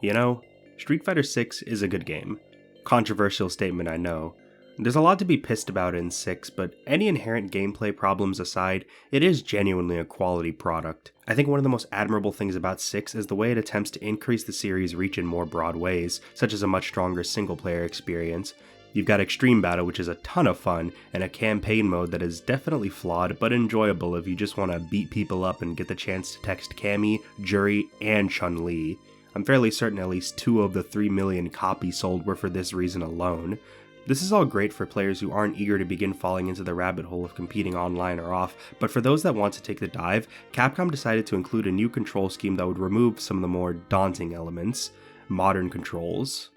You know, Street Fighter 6 is a good game. Controversial statement, I know. There's a lot to be pissed about in 6, but any inherent gameplay problems aside, it is genuinely a quality product. I think one of the most admirable things about 6 is the way it attempts to increase the series' reach in more broad ways, such as a much stronger single-player experience. You've got Extreme Battle, which is a ton of fun, and a campaign mode that is definitely flawed but enjoyable if you just want to beat people up and get the chance to text Cammy, Juri, and Chun-Li. I'm fairly certain at least 2 of the 3 million copies sold were for this reason alone. This is all great for players who aren't eager to begin falling into the rabbit hole of competing online or off, but for those that want to take the dive, Capcom decided to include a new control scheme that would remove some of the more daunting elements: modern controls.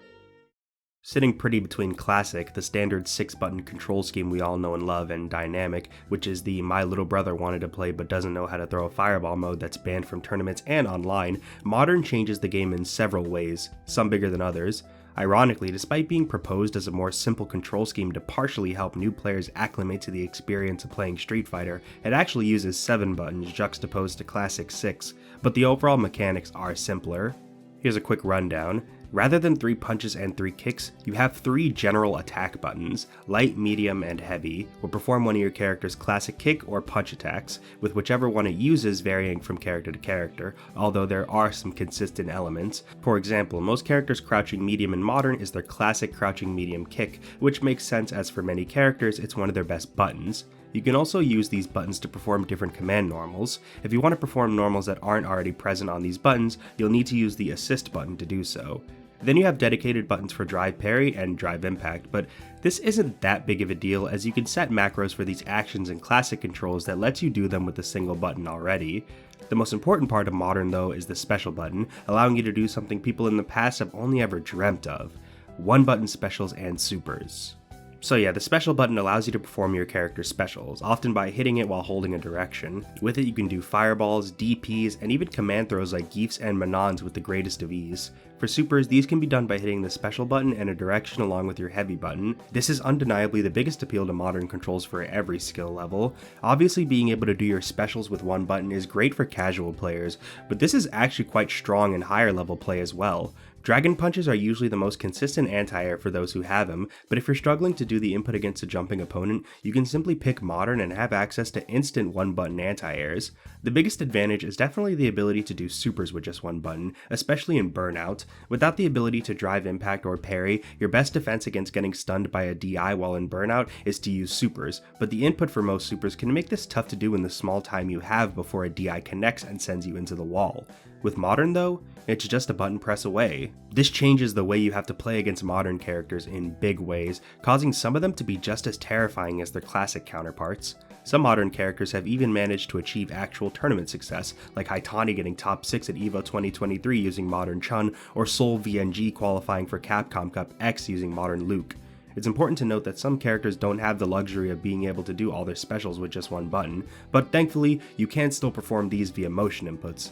Sitting pretty between Classic, the standard 6-button control scheme we all know and love, and Dynamic, which is the my little brother wanted to play but doesn't know how to throw a fireball mode that's banned from tournaments and online, Modern changes the game in several ways, some bigger than others. Ironically, despite being proposed as a more simple control scheme to partially help new players acclimate to the experience of playing Street Fighter, it actually uses 7 buttons juxtaposed to Classic 6, but the overall mechanics are simpler. Here's a quick rundown. Rather than 3 punches and 3 kicks, you have 3 general attack buttons: light, medium, and heavy, will perform one of your character's classic kick or punch attacks, with whichever one it uses varying from character to character, although there are some consistent elements. For example, most characters crouching medium in Modern is their classic crouching medium kick, which makes sense as for many characters it's one of their best buttons. You can also use these buttons to perform different command normals. If you want to perform normals that aren't already present on these buttons, you'll need to use the assist button to do so. Then you have dedicated buttons for drive parry and drive impact, but this isn't that big of a deal as you can set macros for these actions in classic controls that lets you do them with a single button already. The most important part of Modern though is the special button, allowing you to do something people in the past have only ever dreamt of: 1-button specials and supers. So yeah, the special button allows you to perform your character's specials, often by hitting it while holding a direction. With it you can do fireballs, DPs, and even command throws like Geefs and Manons with the greatest of ease. For supers, these can be done by hitting the special button and a direction along with your heavy button. This is undeniably the biggest appeal to Modern controls for every skill level. Obviously being able to do your specials with 1 button is great for casual players, but this is actually quite strong in higher level play as well. Dragon punches are usually the most consistent anti-air for those who have them, but if you're struggling to do the input against a jumping opponent, you can simply pick Modern and have access to instant 1-button anti-airs. The biggest advantage is definitely the ability to do supers with just 1 button, especially in Burnout. Without the ability to drive impact or parry, your best defense against getting stunned by a DI while in Burnout is to use supers, but the input for most supers can make this tough to do in the small time you have before a DI connects and sends you into the wall. With Modern though, it's just a button press away. This changes the way you have to play against Modern characters in big ways, causing some of them to be just as terrifying as their classic counterparts. Some Modern characters have even managed to achieve actual tournament success, like Haitani getting top 6 at EVO 2023 using Modern Chun, or Seoul VNG qualifying for Capcom Cup X using Modern Luke. It's important to note that some characters don't have the luxury of being able to do all their specials with just 1 button, but thankfully you can still perform these via motion inputs,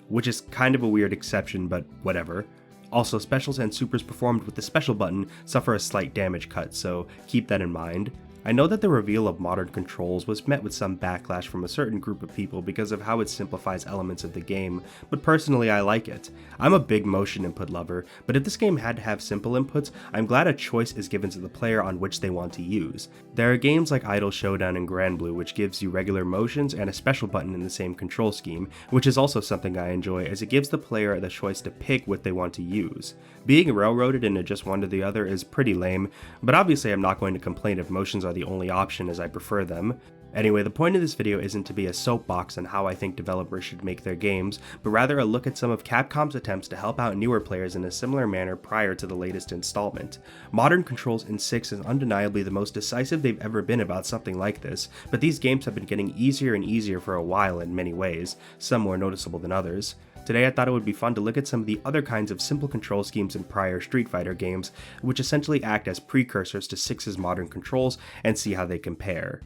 which is kind of a weird exception, but whatever. Also, specials and supers performed with the special button suffer a slight damage cut, so keep that in mind. I know that the reveal of Modern controls was met with some backlash from a certain group of people because of how it simplifies elements of the game, but personally I like it. I'm a big motion input lover, but if this game had to have simple inputs, I'm glad a choice is given to the player on which they want to use. There are games like Idol Showdown and Grand Blue which gives you regular motions and a special button in the same control scheme, which is also something I enjoy as it gives the player the choice to pick what they want to use. Being railroaded into just one or the other is pretty lame, but obviously I'm not going to complain if motions are the only option as I prefer them. Anyway, the point of this video isn't to be a soapbox on how I think developers should make their games, but rather a look at some of Capcom's attempts to help out newer players in a similar manner prior to the latest installment. Modern controls in 6 is undeniably the most decisive they've ever been about something like this, but these games have been getting easier and easier for a while in many ways, some more noticeable than others. Today I thought it would be fun to look at some of the other kinds of simple control schemes in prior Street Fighter games, which essentially act as precursors to 6's modern controls, and see how they compare.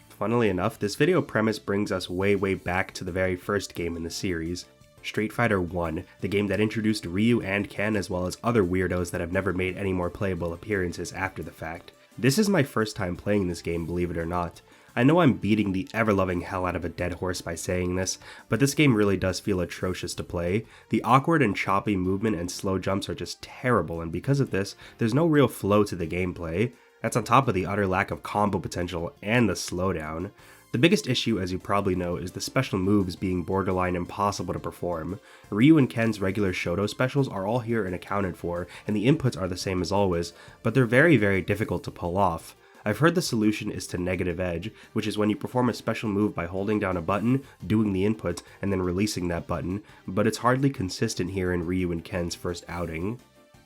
Funnily enough, this video premise brings us way back to the very first game in the series, Street Fighter 1, the game that introduced Ryu and Ken as well as other weirdos that have never made any more playable appearances after the fact. This is my first time playing this game, believe it or not. I know I'm beating the ever-loving hell out of a dead horse by saying this, but this game really does feel atrocious to play. The awkward and choppy movement and slow jumps are just terrible, and because of this, there's no real flow to the gameplay. That's on top of the utter lack of combo potential and the slowdown. The biggest issue, as you probably know, is the special moves being borderline impossible to perform. Ryu and Ken's regular Shoto specials are all here and accounted for, and the inputs are the same as always, but they're very difficult to pull off. I've heard the solution is to negative edge, which is when you perform a special move by holding down a button, doing the input, and then releasing that button, but it's hardly consistent here in Ryu and Ken's first outing.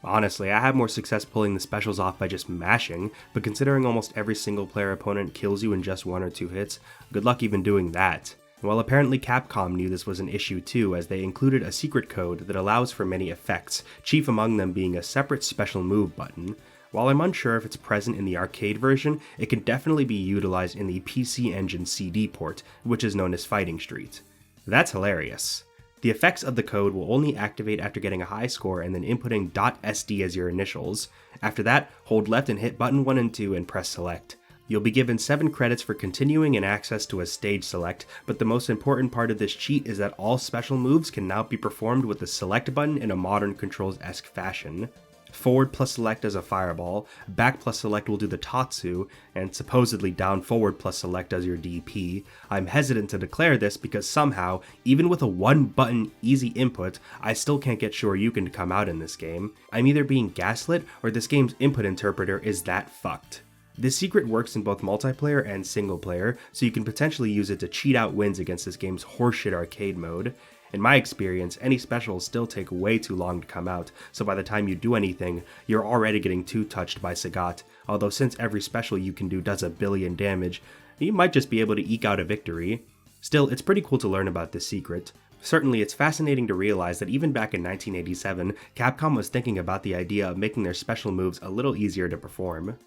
Honestly, I have more success pulling the specials off by just mashing, but considering almost every single player opponent kills you in just 1 or 2 hits, good luck even doing that. Well, apparently Capcom knew this was an issue too, as they included a secret code that allows for many effects, chief among them being a separate special move button. While I'm unsure if it's present in the arcade version, it can definitely be utilized in the PC Engine CD port, which is known as Fighting Street. That's hilarious. The effects of the code will only activate after getting a high score and then inputting .sd as your initials. After that, hold left and hit button 1 and 2 and press select. You'll be given 7 credits for continuing and access to a stage select, but the most important part of this cheat is that all special moves can now be performed with the select button in a modern Controls-esque fashion. Forward plus select does a fireball, back plus select will do the Tatsu, and supposedly down forward plus select does your DP. I'm hesitant to declare this because somehow, even with a 1-button easy input, I still can't get Shoryuken to come out in this game. I'm either being gaslit or this game's input interpreter is that fucked. This secret works in both multiplayer and single player, so you can potentially use it to cheat out wins against this game's horseshit arcade mode. In my experience, any specials still take way too long to come out, so by the time you do anything, you're already getting 2-touched by Sagat, although since every special you can do does a billion damage, you might just be able to eke out a victory. Still, it's pretty cool to learn about this secret. Certainly, it's fascinating to realize that even back in 1987, Capcom was thinking about the idea of making their special moves a little easier to perform.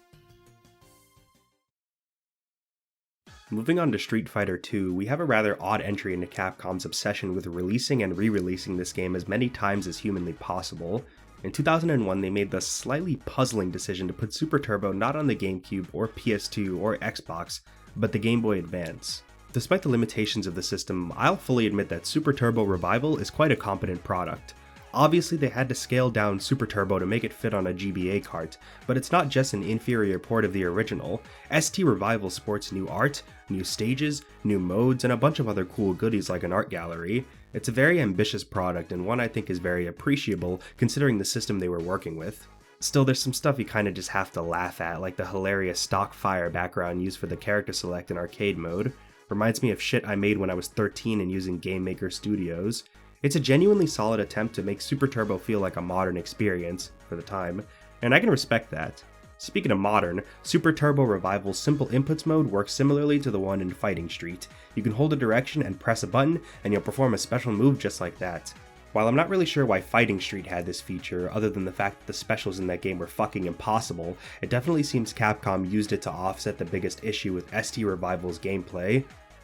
Moving on to Street Fighter II, we have a rather odd entry into Capcom's obsession with releasing and re-releasing this game as many times as humanly possible. In 2001, they made the slightly puzzling decision to put Super Turbo not on the GameCube or PS2 or Xbox, but the Game Boy Advance. Despite the limitations of the system, I'll fully admit that Super Turbo Revival is quite a competent product. Obviously they had to scale down Super Turbo to make it fit on a GBA cart, but it's not just an inferior port of the original. ST Revival sports new art, new stages, new modes, and a bunch of other cool goodies like an art gallery. It's a very ambitious product and one I think is very appreciable considering the system they were working with. Still, there's some stuff you kinda just have to laugh at, like the hilarious stock fire background used for the character select in arcade mode. Reminds me of shit I made when I was 13 and using Game Maker Studios. It's a genuinely solid attempt to make Super Turbo feel like a modern experience, for the time, and I can respect that. Speaking of modern, Super Turbo Revival's simple inputs mode works similarly to the one in Fighting Street. You can hold a direction and press a button, and you'll perform a special move just like that. While I'm not really sure why Fighting Street had this feature, other than the fact that the specials in that game were fucking impossible, it definitely seems Capcom used it to offset the biggest issue with ST Revival's gameplay.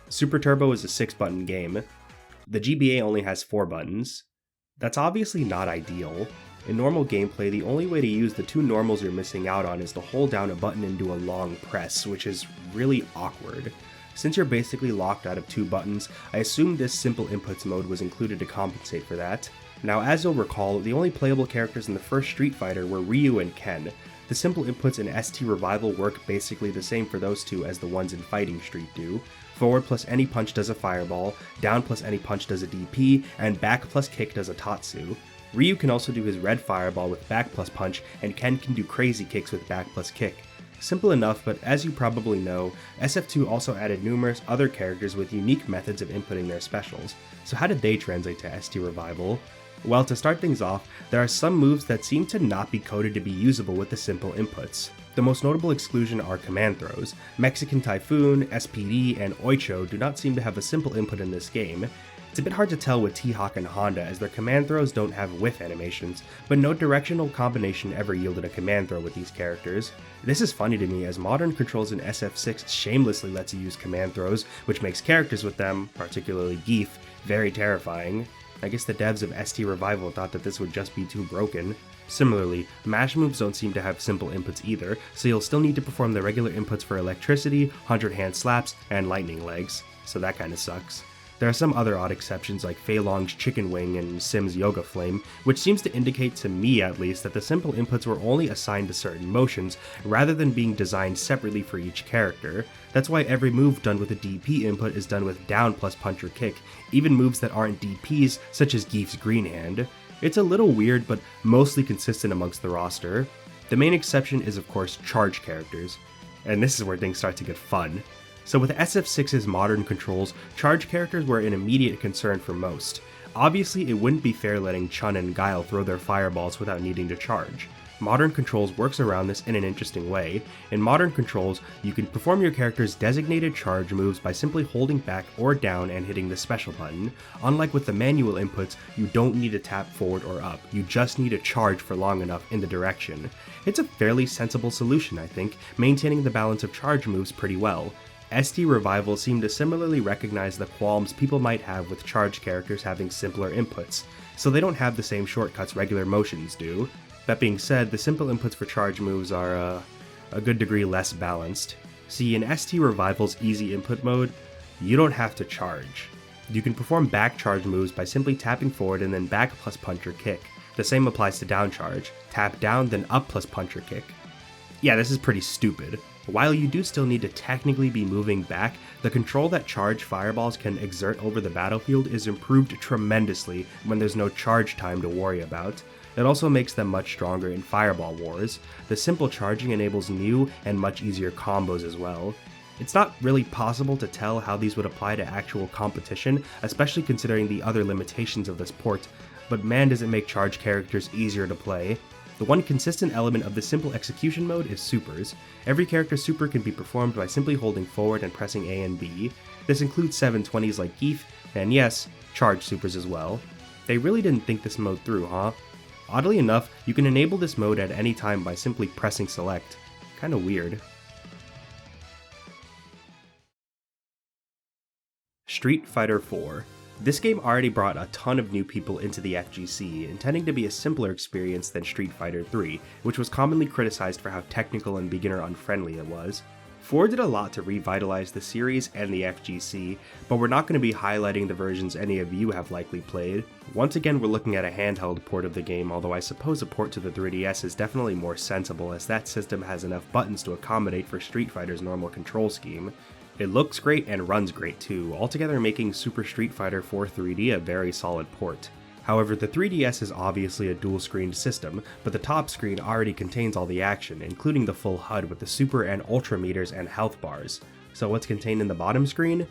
Super Turbo is a 6-button game. The GBA only has 4 buttons. That's obviously not ideal. In normal gameplay, the only way to use the 2 normals you're missing out on is to hold down a button and do a long press, which is really awkward. Since you're basically locked out of 2 buttons, I assume this simple inputs mode was included to compensate for that. Now, as you'll recall, the only playable characters in the first Street Fighter were Ryu and Ken. The simple inputs in ST Revival work basically the same for those two as the ones in Fighting Street do. Forward plus any punch does a fireball, down plus any punch does a DP, and back plus kick does a Tatsu. Ryu can also do his red fireball with back plus punch, and Ken can do crazy kicks with back plus kick. Simple enough, but as you probably know, SF2 also added numerous other characters with unique methods of inputting their specials. So how did they translate to ST Revival? Well, to start things off, there are some moves that seem to not be coded to be usable with the simple inputs. The most notable exclusion are command throws. Mexican Typhoon, SPD, and Oicho do not seem to have a simple input in this game. It's a bit hard to tell with T-Hawk and Honda as their command throws don't have whiff animations, but no directional combination ever yielded a command throw with these characters. This is funny to me as modern controls in SF6 shamelessly lets you use command throws, which makes characters with them, particularly Geef, very terrifying. I guess the devs of ST Revival thought that this would just be too broken. Similarly, mash moves don't seem to have simple inputs either, so you'll still need to perform the regular inputs for electricity, 100 hand slaps, and lightning legs, so that kinda sucks. There are some other odd exceptions like Fei Long's Chicken Wing and Sim's Yoga Flame, which seems to indicate to me at least that the simple inputs were only assigned to certain motions, rather than being designed separately for each character. That's why every move done with a DP input is done with down plus punch or kick, even moves that aren't DPs, such as Geef's Green Hand. It's a little weird, but mostly consistent amongst the roster. The main exception is of course charge characters, and this is where things start to get fun. So with SF6's modern controls, charge characters were an immediate concern for most. Obviously, it wouldn't be fair letting Chun and Guile throw their fireballs without needing to charge. Modern Controls works around this in an interesting way. In Modern Controls, you can perform your character's designated charge moves by simply holding back or down and hitting the special button. Unlike with the manual inputs, you don't need to tap forward or up, you just need to charge for long enough in the direction. It's a fairly sensible solution, I think, maintaining the balance of charge moves pretty well. ST Revival seemed to similarly recognize the qualms people might have with charge characters having simpler inputs, so they don't have the same shortcuts regular motions do. That being said, the simple inputs for charge moves are a good degree less balanced. See, in ST Revival's easy input mode, you don't have to charge. You can perform back charge moves by simply tapping forward and then back plus punch or kick. The same applies to down charge, tap down then up plus punch or kick. Yeah, this is pretty stupid. While you do still need to technically be moving back, the control that charge fireballs can exert over the battlefield is improved tremendously when there's no charge time to worry about. It also makes them much stronger in Fireball Wars. The simple charging enables new and much easier combos as well. It's not really possible to tell how these would apply to actual competition, especially considering the other limitations of this port, but man does it make charge characters easier to play. The one consistent element of the simple execution mode is supers. Every character's super can be performed by simply holding forward and pressing A and B. This includes 720s like Geef, and yes, charge supers as well. They really didn't think this mode through, huh? Oddly enough, you can enable this mode at any time by simply pressing select. Kinda weird. Street Fighter 4. This game already brought a ton of new people into the FGC, intending to be a simpler experience than Street Fighter 3, which was commonly criticized for how technical and beginner-unfriendly it was. 4 did a lot to revitalize the series and the FGC, but we're not going to be highlighting the versions any of you have likely played. Once again, we're looking at a handheld port of the game, although I suppose a port to the 3DS is definitely more sensible, as that system has enough buttons to accommodate for Street Fighter's normal control scheme. It looks great and runs great too, altogether making Super Street Fighter 4 3D a very solid port. However, the 3DS is obviously a dual-screened system, but the top screen already contains all the action, including the full HUD with the super and ultra meters and health bars. So what's contained in the bottom screen?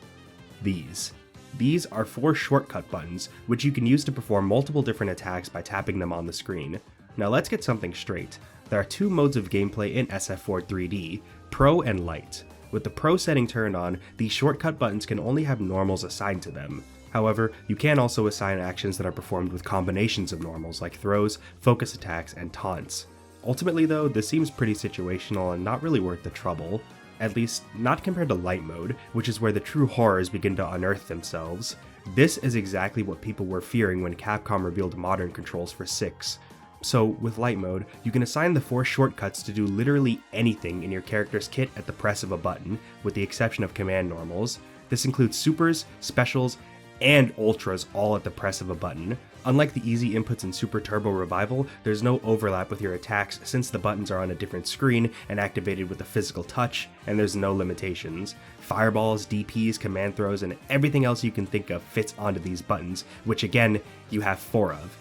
These. These are 4 shortcut buttons, which you can use to perform multiple different attacks by tapping them on the screen. Now let's get something straight. There are 2 modes of gameplay in SF4 3D, Pro and Light. With the Pro setting turned on, these shortcut buttons can only have normals assigned to them. However, you can also assign actions that are performed with combinations of normals like throws, focus attacks, and taunts. Ultimately though, this seems pretty situational and not really worth the trouble. At least, not compared to Light mode, which is where the true horrors begin to unearth themselves. This is exactly what people were fearing when Capcom revealed modern controls for 6. So, with Light mode, you can assign the 4 shortcuts to do literally anything in your character's kit at the press of a button, with the exception of command normals. This includes supers, specials, and ultras all at the press of a button. Unlike the easy inputs in Super Turbo Revival, there's no overlap with your attacks since the buttons are on a different screen and activated with a physical touch, and there's no limitations. Fireballs, DPs, command throws, and everything else you can think of fits onto these buttons, which again, you have 4 of.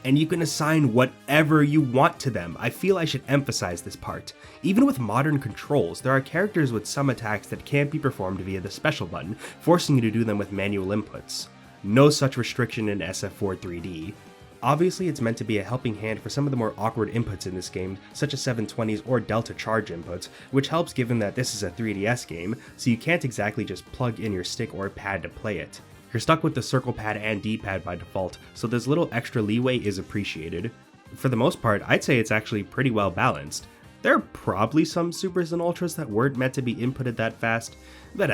And you can assign whatever you want to them. I feel I should emphasize this part. Even with modern controls, there are characters with some attacks that can't be performed via the special button, forcing you to do them with manual inputs. No such restriction in SF4 3D. Obviously, it's meant to be a helping hand for some of the more awkward inputs in this game, such as 720s or Delta Charge inputs, which helps given that this is a 3DS game, so you can't exactly just plug in your stick or pad to play it. You're stuck with the circle pad and D-pad by default, so this little extra leeway is appreciated. For the most part, I'd say it's actually pretty well balanced. There are probably some supers and ultras that weren't meant to be inputted that fast, but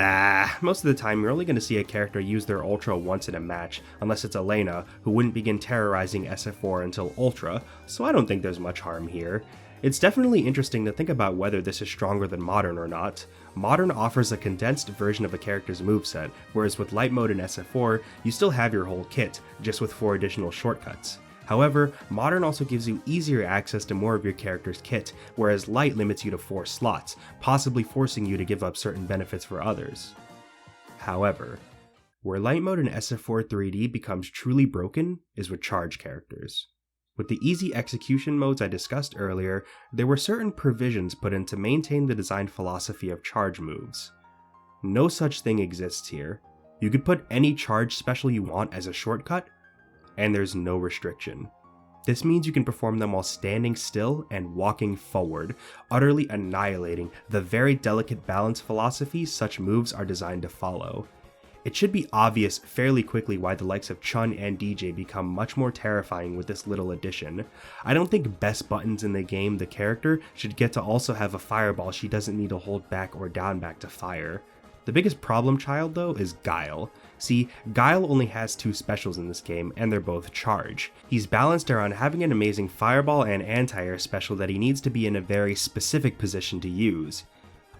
most of the time you're only going to see a character use their ultra once in a match, unless it's Elena, who wouldn't begin terrorizing SF4 until ultra, so I don't think there's much harm here. It's definitely interesting to think about whether this is stronger than Modern or not. Modern offers a condensed version of a character's moveset, whereas with Light Mode in SF4, you still have your whole kit, just with 4 additional shortcuts. However, Modern also gives you easier access to more of your character's kit, whereas Light limits you to 4 slots, possibly forcing you to give up certain benefits for others. However, where Light Mode in SF4 3D becomes truly broken is with charge characters. With the easy execution modes I discussed earlier, there were certain provisions put in to maintain the design philosophy of charge moves. No such thing exists here. You could put any charge special you want as a shortcut, and there's no restriction. This means you can perform them while standing still and walking forward, utterly annihilating the very delicate balance philosophy such moves are designed to follow. It should be obvious fairly quickly why the likes of Chun and DJ become much more terrifying with this little addition. I don't think best buttons in the game, the character, should get to also have a fireball she doesn't need to hold back or down back to fire. The biggest problem child though is Guile. See, Guile only has 2 specials in this game, and they're both charge. He's balanced around having an amazing fireball and anti-air special that he needs to be in a very specific position to use.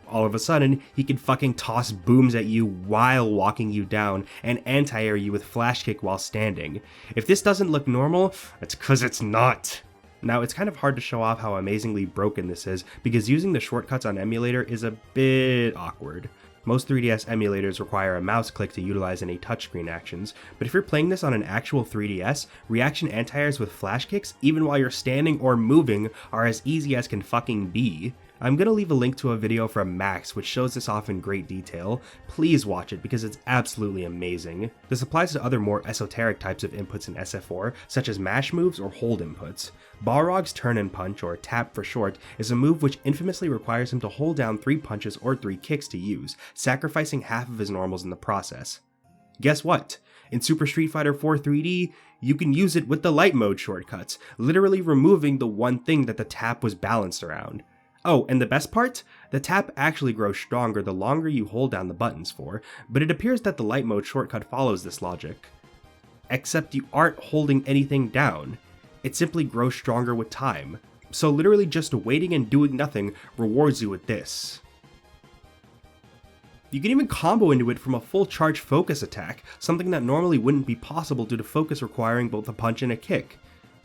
All of a sudden, he can fucking toss booms at you while walking you down and anti-air you with flash kick while standing. If this doesn't look normal, it's cause it's not. Now, it's kind of hard to show off how amazingly broken this is, because using the shortcuts on emulator is a bit awkward. Most 3DS emulators require a mouse click to utilize any touchscreen actions, but if you're playing this on an actual 3DS, reaction anti-airs with flash kicks, even while you're standing or moving, are as easy as can fucking be. I'm gonna leave a link to a video from Max which shows this off in great detail. Please watch it because it's absolutely amazing. This applies to other more esoteric types of inputs in SF4, such as mash moves or hold inputs. Balrog's turn and punch, or tap for short, is a move which infamously requires him to hold down 3 punches or 3 kicks to use, sacrificing half of his normals in the process. Guess what? In Super Street Fighter 4 3D, you can use it with the light mode shortcuts, literally removing the one thing that the tap was balanced around. Oh, and the best part? The tap actually grows stronger the longer you hold down the buttons for, but it appears that the light mode shortcut follows this logic. Except you aren't holding anything down. It simply grows stronger with time. So literally just waiting and doing nothing rewards you with this. You can even combo into it from a full charge focus attack, something that normally wouldn't be possible due to focus requiring both a punch and a kick.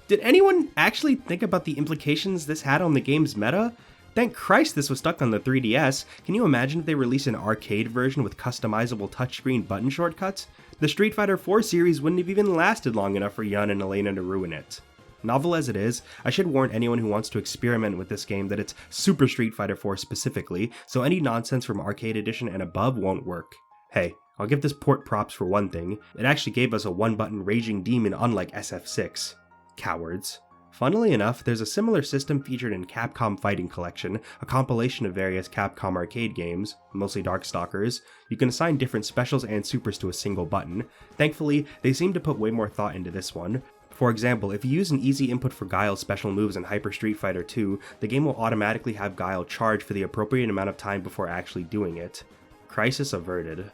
Did anyone actually think about the implications this had on the game's meta? Thank Christ this was stuck on the 3DS. Can you imagine if they released an arcade version with customizable touchscreen button shortcuts? The Street Fighter 4 series wouldn't have even lasted long enough for Yun and Elena to ruin it. Novel as it is, I should warn anyone who wants to experiment with this game that it's Super Street Fighter 4 specifically, so any nonsense from Arcade Edition and above won't work. Hey, I'll give this port props for one thing, it actually gave us a one-button Raging Demon unlike SF6. Cowards. Funnily enough, there's a similar system featured in Capcom Fighting Collection, a compilation of various Capcom arcade games, mostly Darkstalkers. You can assign different specials and supers to a single button. Thankfully, they seem to put way more thought into this one. For example, if you use an easy input for Guile's special moves in Hyper Street Fighter 2, the game will automatically have Guile charge for the appropriate amount of time before actually doing it. Crisis averted.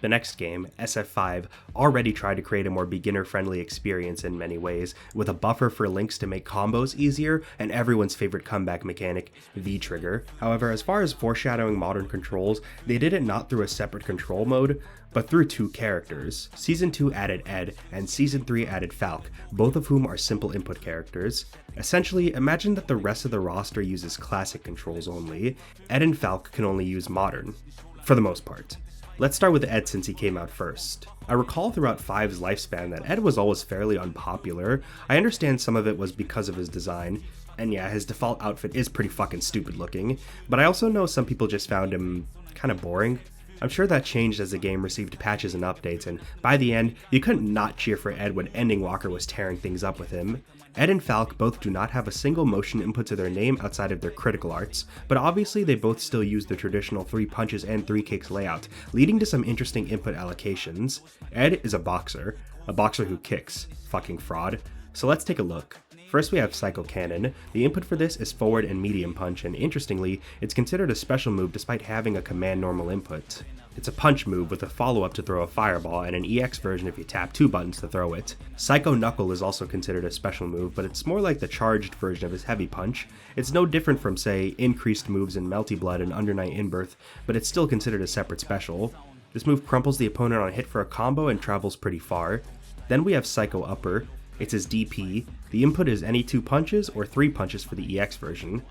The next game, SF5, already tried to create a more beginner-friendly experience in many ways, with a buffer for links to make combos easier, and everyone's favorite comeback mechanic, V-Trigger. However, as far as foreshadowing modern controls, they did it not through a separate control mode, but through 2 characters. Season 2 added Ed, and Season 3 added Falke, both of whom are simple input characters. Essentially, imagine that the rest of the roster uses classic controls only. Ed and Falke can only use modern, for the most part. Let's start with Ed since he came out first. I recall throughout 5's lifespan that Ed was always fairly unpopular. I understand some of it was because of his design, and yeah, his default outfit is pretty fucking stupid looking, but I also know some people just found him kinda boring. I'm sure that changed as the game received patches and updates, and by the end, you couldn't not cheer for Ed when Ending Walker was tearing things up with him. Ed and Falke both do not have a single motion input to their name outside of their critical arts, but obviously they both still use the traditional 3 punches and 3 kicks layout, leading to some interesting input allocations. Ed is a boxer. a boxer who kicks. Fucking fraud. So let's take a look. First we have Psycho Cannon. The input for this is forward and medium punch, and interestingly, it's considered a special move despite having a command normal input. It's a punch move with a follow-up to throw a fireball and an EX version if you tap 2 buttons to throw it. Psycho Knuckle is also considered a special move, but it's more like the charged version of his heavy punch. It's no different from, say, increased moves in Melty Blood and Under Night Inbirth, but it's still considered a separate special. This move crumples the opponent on hit for a combo and travels pretty far. Then we have Psycho Upper. It's his DP. The input is any 2 punches or 3 punches for the EX version.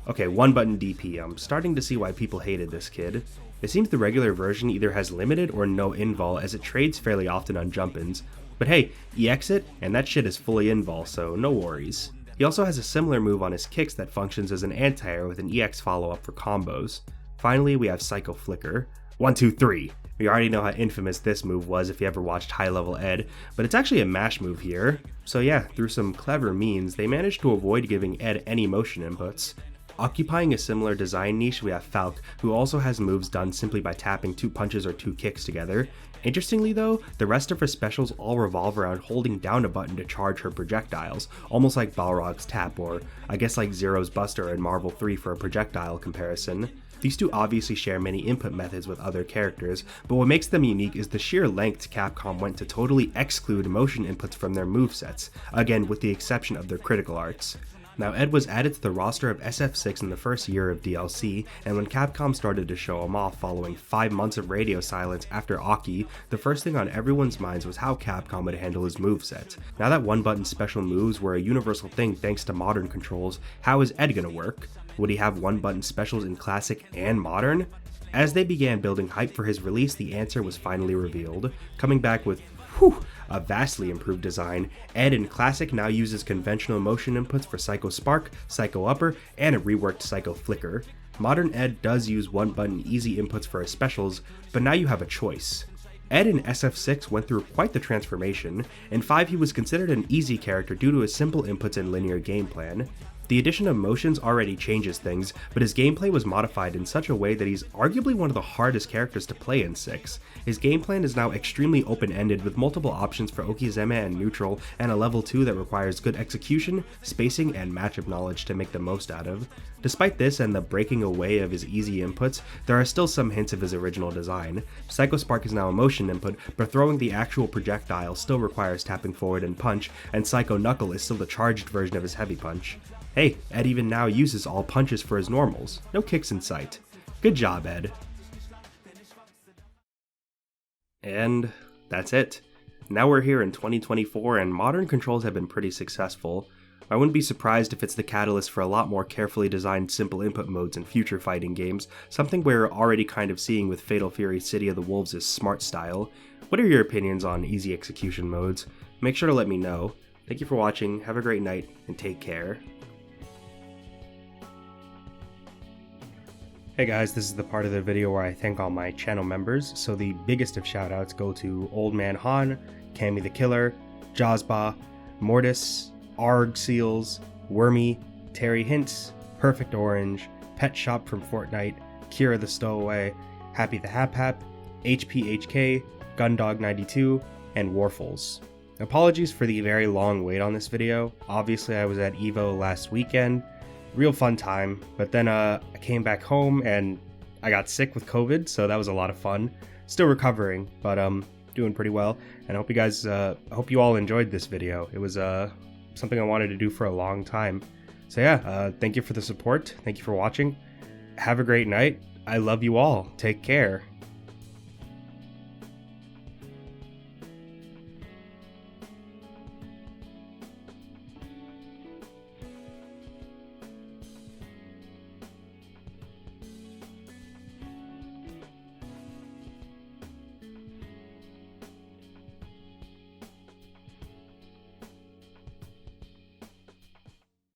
Okay, 1 button DP. I'm starting to see why people hated this kid. It seems the regular version either has limited or no invul, as it trades fairly often on jump-ins. But hey, EX it, and that shit is fully invul, so no worries. He also has a similar move on his kicks that functions as an anti-air with an EX follow-up for combos. Finally, we have Psycho Flicker. 1, 2, 3. We already know how infamous this move was if you ever watched High Level Ed, but it's actually a mash move here. So yeah, through some clever means, they managed to avoid giving Ed any motion inputs. Occupying a similar design niche, we have Falke, who also has moves done simply by tapping 2 punches or 2 kicks together. Interestingly though, the rest of her specials all revolve around holding down a button to charge her projectiles, almost like Balrog's tap, or I guess like Zero's Buster in Marvel 3 for a projectile comparison. These two obviously share many input methods with other characters, but what makes them unique is the sheer length Capcom went to totally exclude motion inputs from their movesets, again with the exception of their critical arts. Now Ed was added to the roster of SF6 in the first year of DLC, and when Capcom started to show him off following 5 months of radio silence after Aki, the first thing on everyone's minds was how Capcom would handle his moveset. Now that one-button special moves were a universal thing thanks to modern controls, how is Ed gonna work? Would he have one-button specials in Classic and Modern? As they began building hype for his release, the answer was finally revealed, coming back with a vastly improved design. Ed in Classic now uses conventional motion inputs for Psycho Spark, Psycho Upper, and a reworked Psycho Flicker. Modern Ed does use one-button easy inputs for his specials, but now you have a choice. Ed in SF6 went through quite the transformation. In 5 he was considered an easy character due to his simple inputs and linear game plan. The addition of motions already changes things, but his gameplay was modified in such a way that he's arguably one of the hardest characters to play in 6. His game plan is now extremely open-ended with multiple options for Okizeme and neutral, and a level 2 that requires good execution, spacing, and matchup knowledge to make the most out of. Despite this and the breaking away of his easy inputs, there are still some hints of his original design. Psycho Spark is now a motion input, but throwing the actual projectile still requires tapping forward and punch, and Psycho Knuckle is still the charged version of his heavy punch. Hey, Ed even now uses all punches for his normals. No kicks in sight. Good job, Ed. And that's it. Now we're here in 2024 and modern controls have been pretty successful. I wouldn't be surprised if it's the catalyst for a lot more carefully designed simple input modes in future fighting games, something we're already kind of seeing with Fatal Fury City of the Wolves' smart style. What are your opinions on easy execution modes? Make sure to let me know. Thank you for watching, have a great night, and take care. Hey guys, this is the part of the video where I thank all my channel members, so the biggest of shoutouts go to Old Man Han, Cammy the Killer, Jazba, Mortis, Arg Seals, Wormy, Terry Hints, Perfect Orange, Pet Shop from Fortnite, Kira the Stowaway, Happy the Hap Hap, HPHK, Gundog92, and Warfuls. Apologies for the very long wait on this video. Obviously I was at EVO last weekend. Real fun time, but then I came back home and I got sick with COVID, so that was a lot of fun. Still recovering, but doing pretty well, and I hope you all enjoyed this video. It was something I wanted to do for a long time. So yeah, thank you for the support, thank you for watching, have a great night, I love you all, take care.